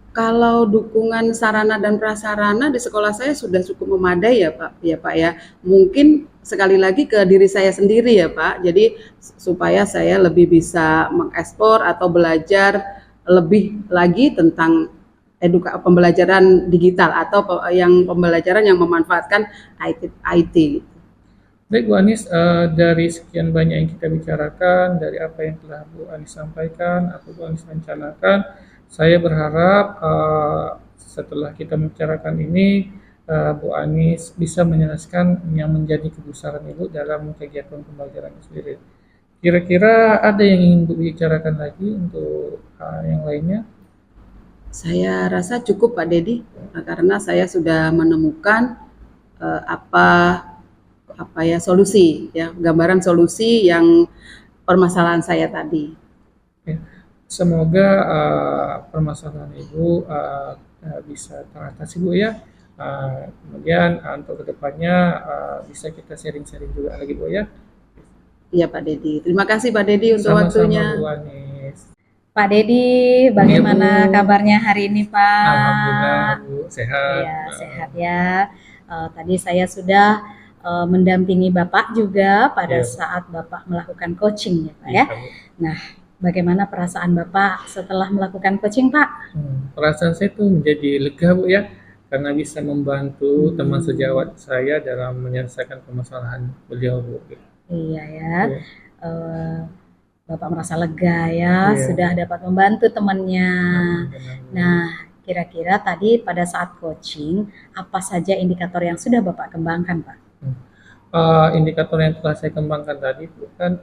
Speaker 3: Kalau dukungan sarana dan prasarana di sekolah saya sudah cukup memadai ya Pak ya. Mungkin sekali lagi ke diri saya sendiri ya Pak. Jadi supaya saya lebih bisa mengekspor atau belajar lebih lagi tentang pembelajaran digital atau pembelajaran yang memanfaatkan IT.
Speaker 1: Baik Bu Anis, dari sekian banyak yang kita bicarakan, dari apa yang telah Bu Anis sampaikan atau Bu Anis rencanakan, saya berharap setelah kita membicarakan ini, Bu Anis bisa menjelaskan yang menjadi kebesaran Ibu dalam kegiatan pembelajaran itu sendiri. Kira-kira ada yang ingin Bu bicarakan lagi untuk yang lainnya?
Speaker 3: Saya rasa cukup Pak Dedi, karena saya sudah menemukan apa solusi ya, gambaran solusi yang permasalahan saya tadi.
Speaker 1: Ya. Semoga permasalahan Ibu bisa teratasi Bu ya. Kemudian untuk kedepannya bisa kita sharing-sharing juga lagi Bu ya.
Speaker 3: Iya Pak Dedi. Terima kasih Pak Dedi untuk
Speaker 1: Sama-sama
Speaker 3: waktunya.
Speaker 1: Bu Anis.
Speaker 2: Pak Dedi, bagaimana
Speaker 1: Iya, Bu.
Speaker 2: kabarnya hari ini Pak?
Speaker 1: Alhamdulillah Bu sehat.
Speaker 2: Iya, sehat ya. Tadi saya sudah mendampingi Bapak juga pada
Speaker 1: Iya, Bu.
Speaker 2: saat Bapak melakukan coaching ya Pak
Speaker 1: Iya,
Speaker 2: ya.
Speaker 1: Bu.
Speaker 2: Nah, bagaimana perasaan Bapak setelah melakukan coaching Pak?
Speaker 1: Perasaan saya tuh menjadi lega Bu ya, karena bisa membantu teman sejawat saya dalam menyelesaikan permasalahan beliau Bu.
Speaker 2: Iya ya.
Speaker 1: Iya.
Speaker 2: Eh, Bapak merasa lega ya,
Speaker 1: Iya.
Speaker 2: sudah dapat membantu temannya.
Speaker 1: Benar, Bu.
Speaker 2: Nah, kira-kira tadi pada saat coaching, apa saja indikator yang sudah Bapak kembangkan, Pak?
Speaker 1: Indikator yang telah saya kembangkan tadi Bu kan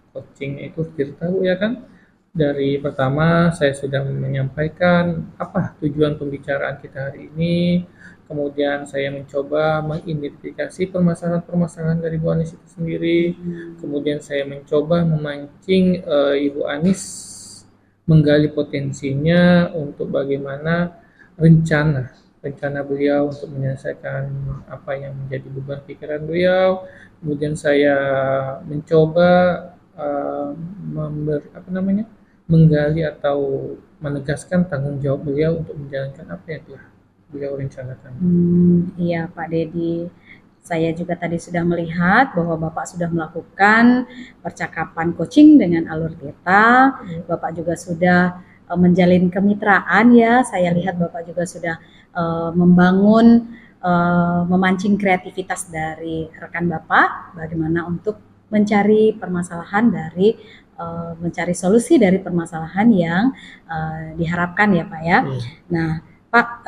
Speaker 1: coaching itu cerita Bu ya kan. Dari pertama saya sudah menyampaikan apa tujuan pembicaraan kita hari ini. Kemudian saya mencoba mengidentifikasi permasalahan-permasalahan dari Bu Anis itu sendiri. Kemudian saya mencoba memancing Ibu Anis menggali potensinya untuk bagaimana rencana beliau untuk menyelesaikan apa yang menjadi beban pikiran beliau. Kemudian saya mencoba menggali atau menegaskan tanggung jawab beliau untuk menjalankan apa yang telah beliau rencanakan.
Speaker 2: Iya, Pak Dedi. Saya juga tadi sudah melihat bahwa Bapak sudah melakukan percakapan coaching dengan Alur Teta. Bapak juga sudah menjalin kemitraan ya. Saya lihat Bapak juga sudah membangun, memancing kreativitas dari rekan Bapak, bagaimana untuk mencari permasalahan dari mencari solusi dari permasalahan yang diharapkan ya Pak ya. Nah Pak,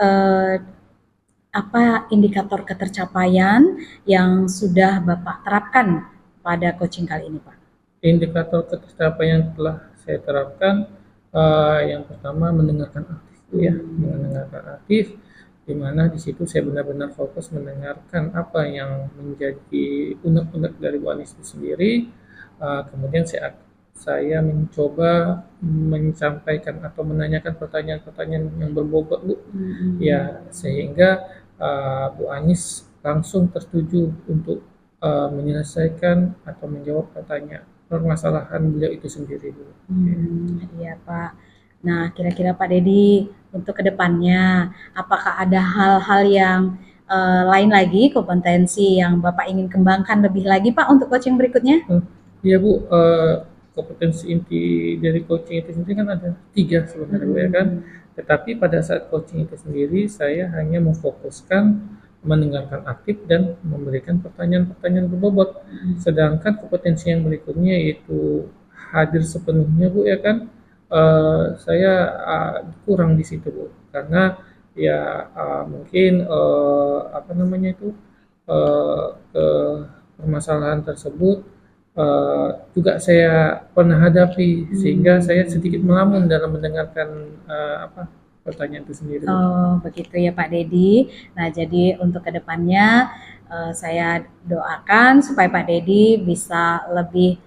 Speaker 2: apa indikator ketercapaian yang sudah Bapak terapkan pada coaching kali ini Pak?
Speaker 1: Indikator ketercapaian yang telah saya terapkan yang pertama mendengarkan aktif ya, mendengarkan aktif, di mana di situ saya benar-benar fokus mendengarkan apa yang menjadi unek-unek dari Bu Anis itu sendiri. Kemudian saya mencoba menyampaikan atau menanyakan pertanyaan-pertanyaan yang berbobot Bu, ya sehingga Bu Anis langsung tertuju untuk menyelesaikan atau menjawab permasalahan beliau itu sendiri Bu.
Speaker 2: Iya Pak. Nah kira-kira Pak Dedi untuk kedepannya apakah ada hal-hal yang lain lagi kompetensi yang Bapak ingin kembangkan lebih lagi Pak untuk coaching berikutnya?
Speaker 1: Iya Bu, kompetensi inti dari coaching itu sendiri kan ada 3 sebenarnya Bu ya kan. Tetapi pada saat coaching itu sendiri saya hanya memfokuskan mendengarkan aktif dan memberikan pertanyaan-pertanyaan berbobot. Sedangkan kompetensi yang berikutnya yaitu hadir sepenuhnya Bu ya kan. Saya kurang di situ Bu, karena ya mungkin ke permasalahan tersebut juga saya pernah hadapi sehingga saya sedikit melamun dalam mendengarkan pertanyaan itu sendiri.
Speaker 2: Oh begitu ya Pak Dedi. Nah jadi untuk kedepannya saya doakan supaya Pak Dedi bisa lebih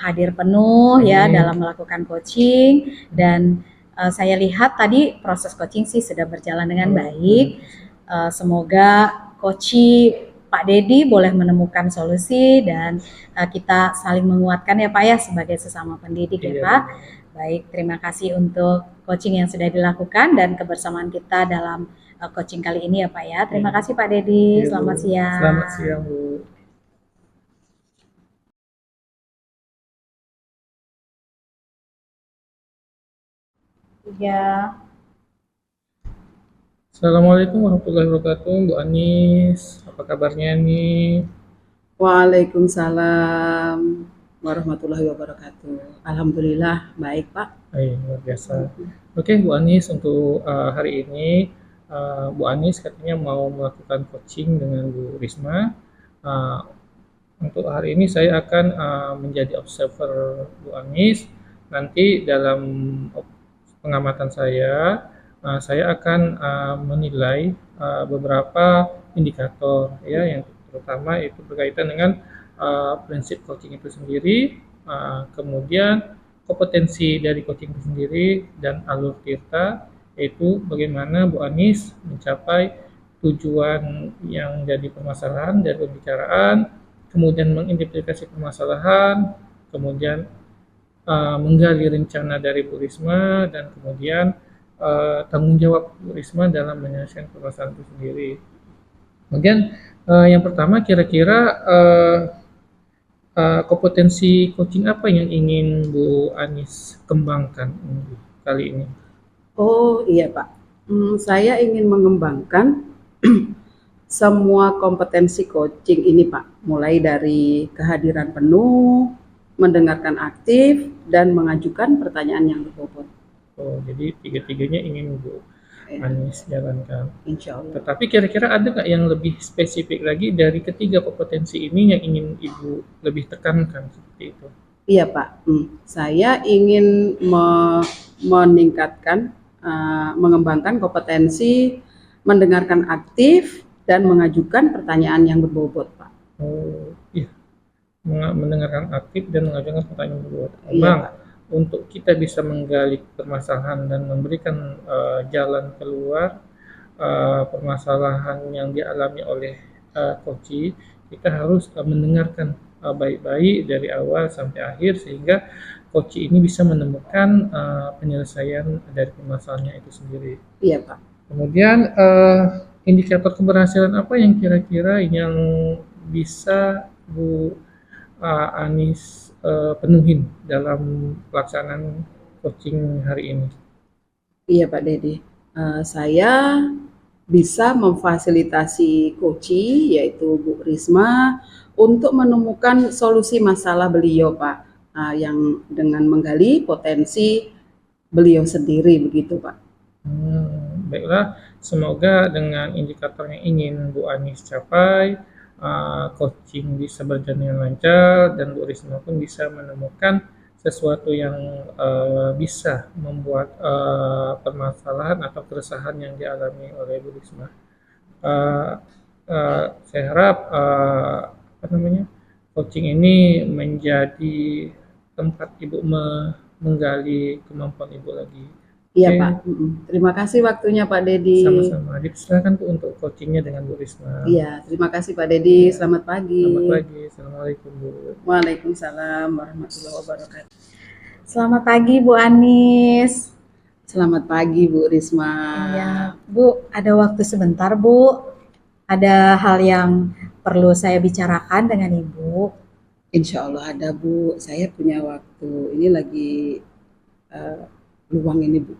Speaker 2: hadir penuh ya dalam melakukan coaching dan saya lihat tadi proses coaching sih sudah berjalan dengan baik. Semoga coaching Pak Dedi boleh menemukan solusi dan kita saling menguatkan ya Pak ya sebagai sesama pendidik ya
Speaker 1: Iya,
Speaker 2: Pak.
Speaker 1: Bu.
Speaker 2: Baik, terima kasih untuk coaching yang sudah dilakukan dan kebersamaan kita dalam coaching kali ini ya Pak ya. Terima
Speaker 1: Iya.
Speaker 2: kasih Pak Dedi,
Speaker 1: Iya,
Speaker 2: selamat
Speaker 1: Bu.
Speaker 2: siang.
Speaker 1: Selamat siang, Bu.
Speaker 2: Tiga.
Speaker 1: Assalamualaikum warahmatullahi wabarakatuh, Bu Anis. Apa kabarnya nih?
Speaker 3: Waalaikumsalam warahmatullahi wabarakatuh. Alhamdulillah baik Pak.
Speaker 1: Luar biasa. Oke, Bu Anis, untuk hari ini Bu Anis katanya mau melakukan coaching dengan Bu Risma. Uh, untuk hari ini saya akan menjadi observer Bu Anis. Nanti dalam pengamatan saya akan menilai beberapa indikator ya, yang terutama itu berkaitan dengan prinsip coaching itu sendiri, kemudian kompetensi dari coaching itu sendiri, dan alur kita, yaitu bagaimana Bu Anis mencapai tujuan yang jadi permasalahan dari pembicaraan, kemudian mengidentifikasi permasalahan, kemudian menggali rencana dari Bu Risma, dan kemudian tanggung jawab Bu Risma dalam menyelesaikan permasalahan itu sendiri. Kemudian yang pertama, kira-kira kompetensi coaching apa yang ingin Bu Anis kembangkan kali ini?
Speaker 3: Oh iya Pak, saya ingin mengembangkan semua kompetensi coaching ini Pak, mulai dari kehadiran penuh, mendengarkan aktif, dan mengajukan pertanyaan yang berbobot.
Speaker 1: Oh, jadi tiga-tiganya ingin Bu Anis jalankan.
Speaker 3: Insya Allah.
Speaker 1: Tetapi kira-kira ada nggak yang lebih spesifik lagi dari ketiga kompetensi ini yang ingin Ibu lebih tekankan seperti itu?
Speaker 3: Iya Pak, saya ingin meningkatkan, mengembangkan kompetensi mendengarkan aktif dan mengajukan pertanyaan yang berbobot Pak.
Speaker 1: Oh, iya. Mendengarkan aktif dan mengajukan pertanyaan yang berbobot.
Speaker 3: Iya,
Speaker 1: Memang
Speaker 3: Pak.
Speaker 1: untuk kita bisa menggali permasalahan dan memberikan jalan keluar permasalahan yang dialami oleh coach, kita harus mendengarkan baik-baik dari awal sampai akhir, sehingga coach ini bisa menemukan penyelesaian dari permasalahannya itu sendiri.
Speaker 3: Iya Pak.
Speaker 1: Kemudian indikator keberhasilan apa yang kira-kira yang bisa Bu Anis penuhin dalam pelaksanaan coaching hari ini?
Speaker 3: Iya Pak Dedi, saya bisa memfasilitasi coaching yaitu Bu Risma untuk menemukan solusi masalah beliau Pak, yang dengan menggali potensi beliau sendiri begitu Pak.
Speaker 1: Baiklah, semoga dengan indikator yang ingin Bu Anis capai, coaching bisa berjalan dengan lancar, dan Bu Risma pun bisa menemukan sesuatu yang bisa membuat permasalahan atau keresahan yang dialami oleh Bu Risma. Saya harap coaching ini menjadi tempat Ibu menggali kemampuan Ibu lagi.
Speaker 3: Iya
Speaker 1: Oke.
Speaker 3: Pak, terima kasih waktunya Pak Dedi.
Speaker 1: Sama-sama. Silakan Bu untuk coachingnya dengan Bu Risma.
Speaker 3: Iya, terima kasih Pak Dedi.
Speaker 1: Iya.
Speaker 3: Selamat pagi.
Speaker 1: Selamat pagi. Assalamualaikum Bu.
Speaker 3: Waalaikumsalam warahmatullahi wabarakatuh.
Speaker 2: Selamat pagi Bu Anis.
Speaker 3: Selamat pagi Bu Risma.
Speaker 2: Iya, Bu, ada waktu sebentar Bu. Ada hal yang perlu saya bicarakan dengan Ibu.
Speaker 3: Insya Allah ada Bu. Saya punya waktu. Ini lagi luang ini Bu.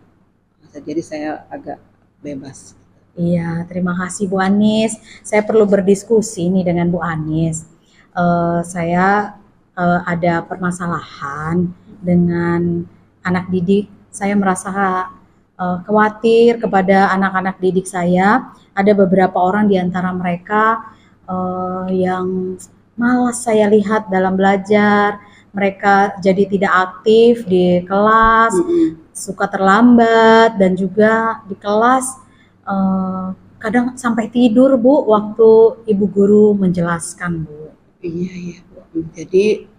Speaker 3: Jadi saya agak bebas.
Speaker 2: Iya, terima kasih Bu Anis. Saya perlu berdiskusi nih dengan Bu Anis. Saya ada permasalahan dengan anak didik. Saya merasa khawatir kepada anak-anak didik saya. Ada beberapa orang di antara mereka yang malas saya lihat dalam belajar. Mereka jadi tidak aktif di kelas, suka terlambat, dan juga di kelas kadang sampai tidur Bu waktu ibu guru menjelaskan Bu.
Speaker 3: Iya Bu. Jadi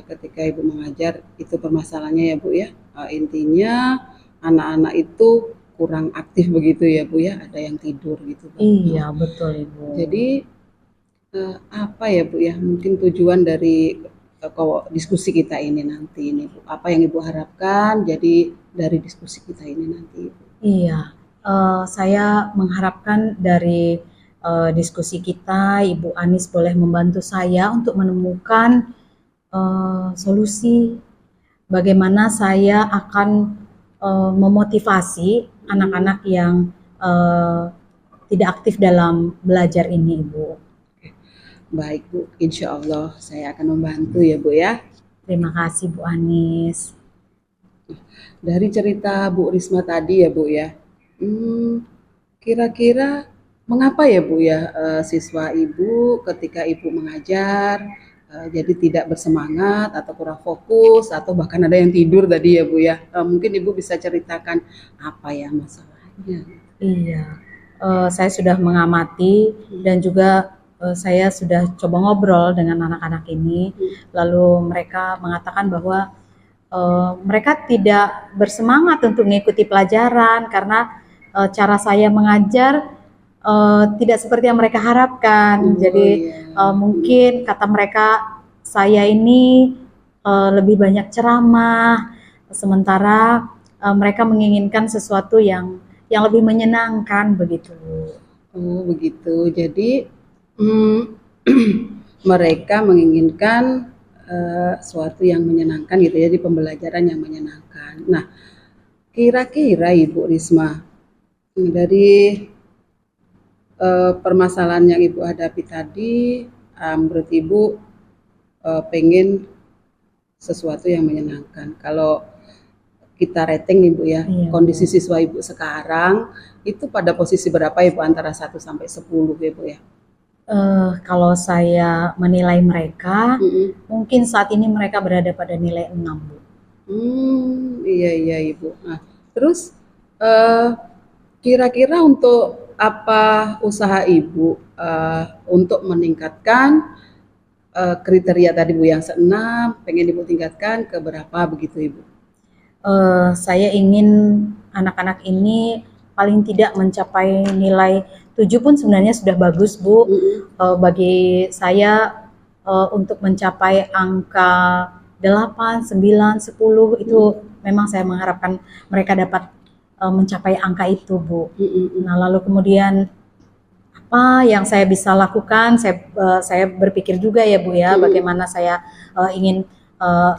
Speaker 3: ketika Ibu mengajar itu permasalahannya ya Bu ya. Intinya anak-anak itu kurang aktif begitu ya Bu ya, ada yang tidur gitu Pak.
Speaker 2: Iya, betul Ibu.
Speaker 3: Jadi apa ya Bu ya, mungkin tujuan dari diskusi kita ini nanti ini Bu, apa yang Ibu harapkan jadi dari diskusi kita ini nanti Ibu?
Speaker 2: Iya, saya mengharapkan dari diskusi kita, Ibu Anis boleh membantu saya untuk menemukan solusi bagaimana saya akan memotivasi anak-anak yang tidak aktif dalam belajar ini, Ibu.
Speaker 3: Baik Bu, insya Allah saya akan membantu ya Bu ya.
Speaker 2: Terima kasih Bu Anis.
Speaker 3: Dari cerita Bu Risma tadi ya Bu ya, kira-kira mengapa ya Bu ya siswa Ibu ketika Ibu mengajar jadi tidak bersemangat atau kurang fokus atau bahkan ada yang tidur tadi ya Bu ya. Mungkin Ibu bisa ceritakan apa ya masalahnya?
Speaker 2: Iya, saya sudah mengamati dan juga saya sudah coba ngobrol dengan anak-anak ini, lalu mereka mengatakan bahwa mereka tidak bersemangat untuk mengikuti pelajaran karena cara saya mengajar tidak seperti yang mereka harapkan. Jadi mungkin kata mereka saya ini lebih banyak ceramah, sementara mereka menginginkan sesuatu yang lebih menyenangkan begitu.
Speaker 3: Oh begitu. Jadi mereka menginginkan suatu yang menyenangkan gitu ya, di pembelajaran yang menyenangkan. Nah, kira-kira Ibu Risma dari permasalahan yang Ibu hadapi tadi, menurut Ibu pengen sesuatu yang menyenangkan. Kalau kita rating Ibu ya,
Speaker 2: Iya,
Speaker 3: kondisi siswa Ibu sekarang itu pada posisi berapa Ibu antara 1 sampai 10 ya Bu ya?
Speaker 2: Kalau saya menilai mereka, mungkin saat ini mereka berada pada nilai 6, Bu.
Speaker 3: Iya Ibu. Nah, terus kira-kira untuk apa usaha Ibu untuk meningkatkan kriteria tadi Bu yang 6, pengen Ibu tingkatkan ke berapa begitu Ibu?
Speaker 2: Saya ingin anak-anak ini paling tidak mencapai nilai 7 pun sebenarnya sudah bagus Bu. Bagi saya untuk mencapai angka 8, 9, 10 itu memang saya mengharapkan mereka dapat mencapai angka itu Bu. Nah lalu kemudian apa yang saya bisa lakukan, saya berpikir juga ya Bu ya, bagaimana saya ingin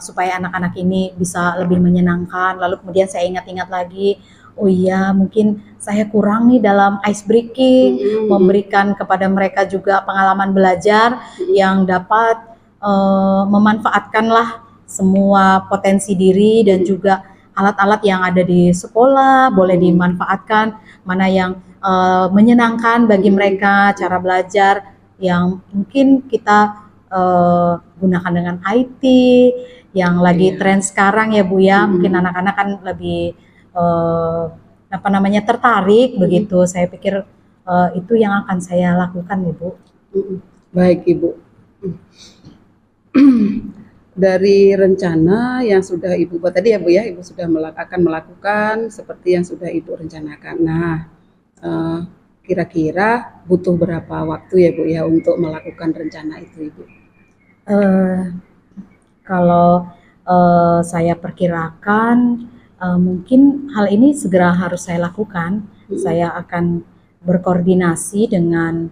Speaker 2: supaya anak-anak ini bisa lebih menyenangkan. Lalu kemudian saya ingat-ingat lagi, oh iya mungkin saya kurang nih dalam ice breaking, memberikan kepada mereka juga pengalaman belajar yang dapat memanfaatkanlah semua potensi diri dan juga alat-alat yang ada di sekolah boleh dimanfaatkan, mana yang menyenangkan bagi mereka, cara belajar yang mungkin kita gunakan dengan IT yang lagi tren sekarang ya Bu ya. Mungkin anak-anak kan lebih tertarik begitu. Saya pikir itu yang akan saya lakukan Ibu.
Speaker 3: Baik Ibu. Dari rencana yang sudah Ibu buat tadi ya Bu ya, Ibu sudah akan melakukan seperti yang sudah Ibu rencanakan. Nah, kira-kira butuh berapa waktu ya Bu ya untuk melakukan rencana itu Ibu?
Speaker 2: Kalau saya perkirakan mungkin hal ini segera harus saya lakukan. Saya akan berkoordinasi dengan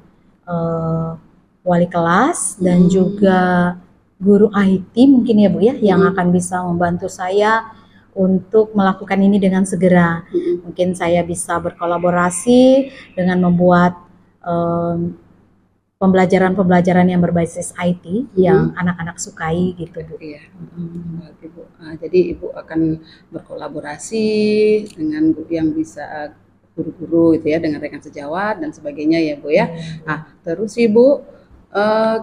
Speaker 2: wali kelas dan juga guru IT mungkin ya Bu ya, yang akan bisa membantu saya untuk melakukan ini dengan segera. Mungkin saya bisa berkolaborasi dengan membuat pembelajaran-pembelajaran yang berbasis IT yang anak-anak sukai gitu Bu.
Speaker 3: Iya. Ibu. Jadi Ibu akan berkolaborasi dengan yang bisa guru-guru itu ya, dengan rekan sejawat dan sebagainya ya Bu ya. Terus Ibu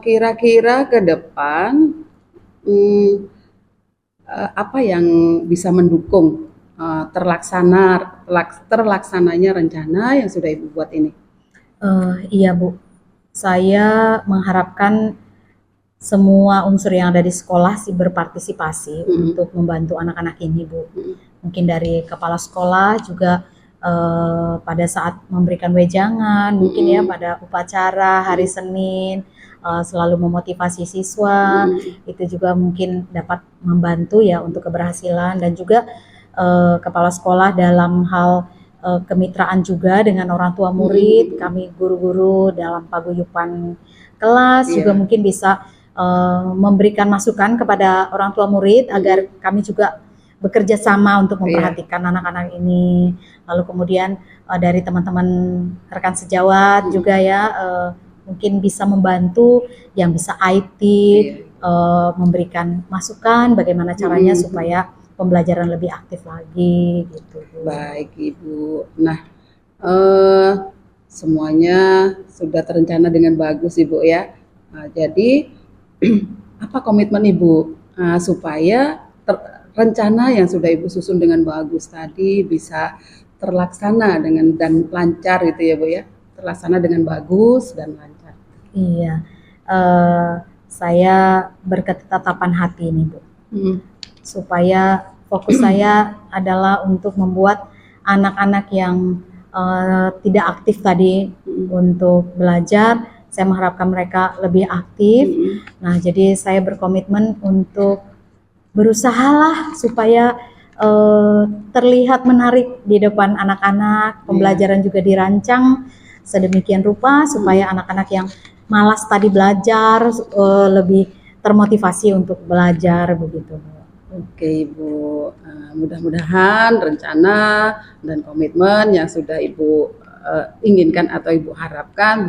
Speaker 3: kira-kira ke depan apa yang bisa mendukung terlaksananya rencana yang sudah Ibu buat ini?
Speaker 2: Iya Bu, saya mengharapkan semua unsur yang ada di sekolah sih berpartisipasi untuk membantu anak-anak ini Bu. Mungkin dari kepala sekolah juga pada saat memberikan wejangan, mungkin ya pada upacara hari Senin, selalu memotivasi siswa, itu juga mungkin dapat membantu ya untuk keberhasilan, dan juga kepala sekolah dalam hal kemitraan juga dengan orang tua murid, kami guru-guru dalam paguyuban kelas juga mungkin bisa memberikan masukan kepada orang tua murid agar kami juga bekerja sama untuk memperhatikan anak-anak ini. Lalu kemudian dari teman-teman rekan sejawat juga ya mungkin bisa membantu yang bisa IT, memberikan masukan bagaimana caranya supaya pembelajaran lebih aktif lagi gitu.
Speaker 3: Baik Ibu. Nah, semuanya sudah terencana dengan bagus Ibu ya. Nah, jadi apa komitmen Ibu supaya rencana yang sudah Ibu susun dengan bagus tadi bisa terlaksana dengan dan lancar gitu ya Bu ya, terlaksana dengan bagus dan lancar.
Speaker 2: Iya, saya berketetapan hati nih Bu, supaya fokus saya adalah untuk membuat anak-anak yang tidak aktif tadi untuk belajar. Saya mengharapkan mereka lebih aktif. Nah, jadi saya berkomitmen untuk berusahalah supaya terlihat menarik di depan anak-anak. Pembelajaran juga dirancang sedemikian rupa supaya anak-anak yang malas tadi belajar lebih termotivasi untuk belajar begitu.
Speaker 3: Oke Ibu, mudah-mudahan rencana dan komitmen yang sudah Ibu inginkan atau Ibu harapkan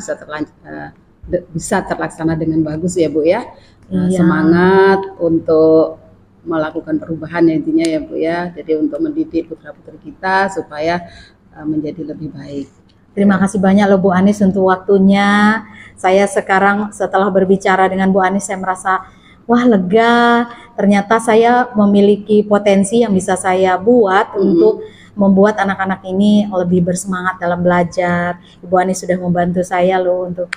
Speaker 3: bisa terlaksana dengan bagus ya Bu ya.
Speaker 2: Iya.
Speaker 3: Semangat untuk melakukan perubahan ya intinya ya Bu ya. Jadi untuk mendidik putra-putri kita supaya menjadi lebih baik.
Speaker 2: Terima kasih banyak loh Bu Anis untuk waktunya. Saya sekarang setelah berbicara dengan Bu Anis saya merasa wah lega. Ternyata saya memiliki potensi yang bisa saya buat untuk membuat anak-anak ini lebih bersemangat dalam belajar. Ibu Anis sudah membantu saya loh untuk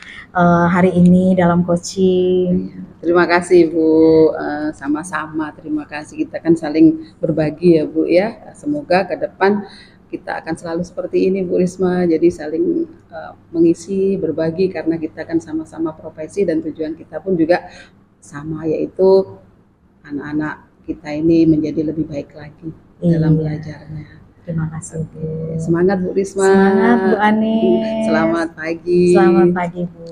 Speaker 2: hari ini dalam coaching.
Speaker 3: Terima kasih Bu, sama-sama terima kasih, kita kan saling berbagi ya Bu ya. Semoga ke depan kita akan selalu seperti ini Bu Risma, jadi saling mengisi, berbagi karena kita kan sama-sama profesi dan tujuan kita pun juga sama, yaitu anak-anak kita ini menjadi lebih baik lagi dalam belajarnya.
Speaker 2: Terima kasih Bu.
Speaker 3: Semangat Bu Risma.
Speaker 2: Semangat Bu Anis.
Speaker 3: Selamat pagi.
Speaker 2: Selamat pagi Bu.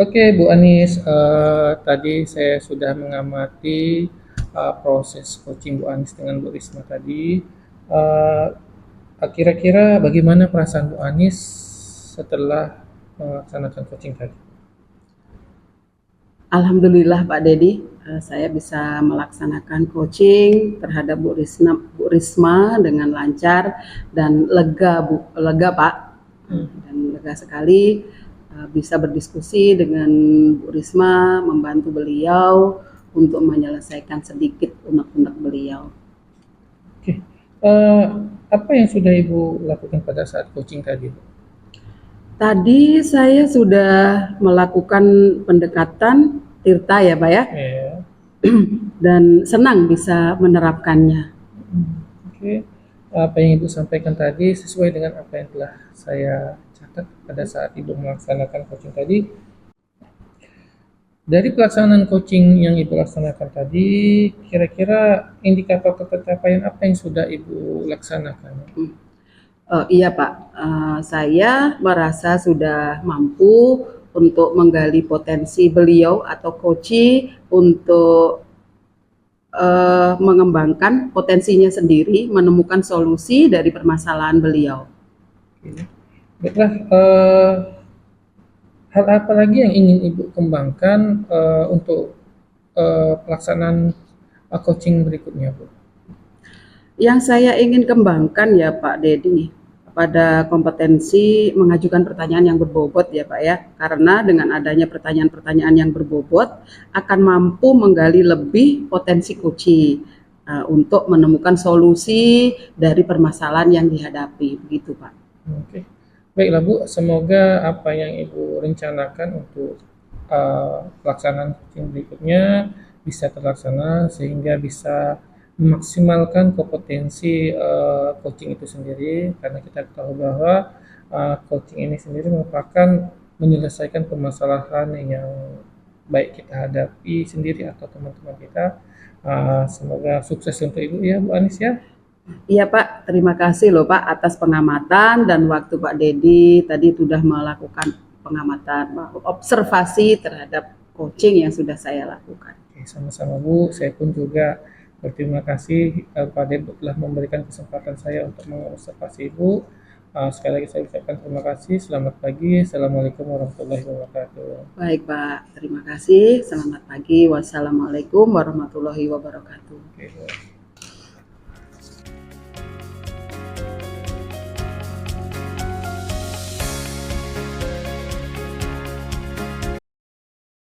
Speaker 1: Oke Bu Anis, tadi saya sudah mengamati proses coaching Bu Anis dengan Bu Risma tadi. Kira-kira bagaimana perasaan Bu Anis setelah melaksanakan coaching tadi?
Speaker 3: Alhamdulillah Pak Dedi, saya bisa melaksanakan coaching terhadap Bu Risma dengan lancar dan lega Pak, dan lega sekali bisa berdiskusi dengan Bu Risma, membantu beliau untuk menyelesaikan sedikit unek-unek beliau.
Speaker 1: Oke, apa yang sudah Ibu lakukan pada saat coaching tadi?
Speaker 3: Tadi saya sudah melakukan pendekatan Tirta ya Pak ya, dan senang bisa menerapkannya.
Speaker 1: Oke, apa yang Ibu sampaikan tadi sesuai dengan apa yang telah saya catat pada saat Ibu melaksanakan coaching tadi. Dari pelaksanaan coaching yang Ibu laksanakan tadi, kira-kira indikator pencapaian apa yang sudah Ibu laksanakan?
Speaker 3: Iya Pak, saya merasa sudah mampu untuk menggali potensi beliau atau coach untuk mengembangkan potensinya sendiri, menemukan solusi dari permasalahan beliau.
Speaker 1: Baiklah, hal apa lagi yang ingin Ibu kembangkan untuk pelaksanaan coaching berikutnya, Bu?
Speaker 3: Yang saya ingin kembangkan ya Pak Dedi, pada kompetensi mengajukan pertanyaan yang berbobot ya Pak ya, karena dengan adanya pertanyaan-pertanyaan yang berbobot akan mampu menggali lebih potensi coaching untuk menemukan solusi dari permasalahan yang dihadapi, begitu Pak.
Speaker 1: Oke. Baiklah Bu, semoga apa yang Ibu rencanakan untuk pelaksanaan coaching berikutnya bisa terlaksana sehingga bisa memaksimalkan kompetensi coaching itu sendiri, karena kita tahu bahwa coaching ini sendiri merupakan menyelesaikan permasalahan yang baik kita hadapi sendiri atau teman-teman kita. Semoga sukses untuk Ibu ya Bu Anis ya.
Speaker 3: Iya Pak, terima kasih loh Pak atas pengamatan dan waktu Pak Dedi tadi sudah melakukan pengamatan, observasi terhadap coaching yang sudah saya lakukan.
Speaker 1: Oke, sama-sama Bu, saya pun juga berterima kasih kepada Ibu telah memberikan kesempatan saya untuk mengobservasi Ibu. Sekali lagi saya ucapkan terima kasih. Selamat pagi. Assalamualaikum warahmatullahi wabarakatuh.
Speaker 3: Baik Pak, terima kasih. Selamat pagi. Wassalamualaikum warahmatullahi wabarakatuh.
Speaker 1: Oke, Bu.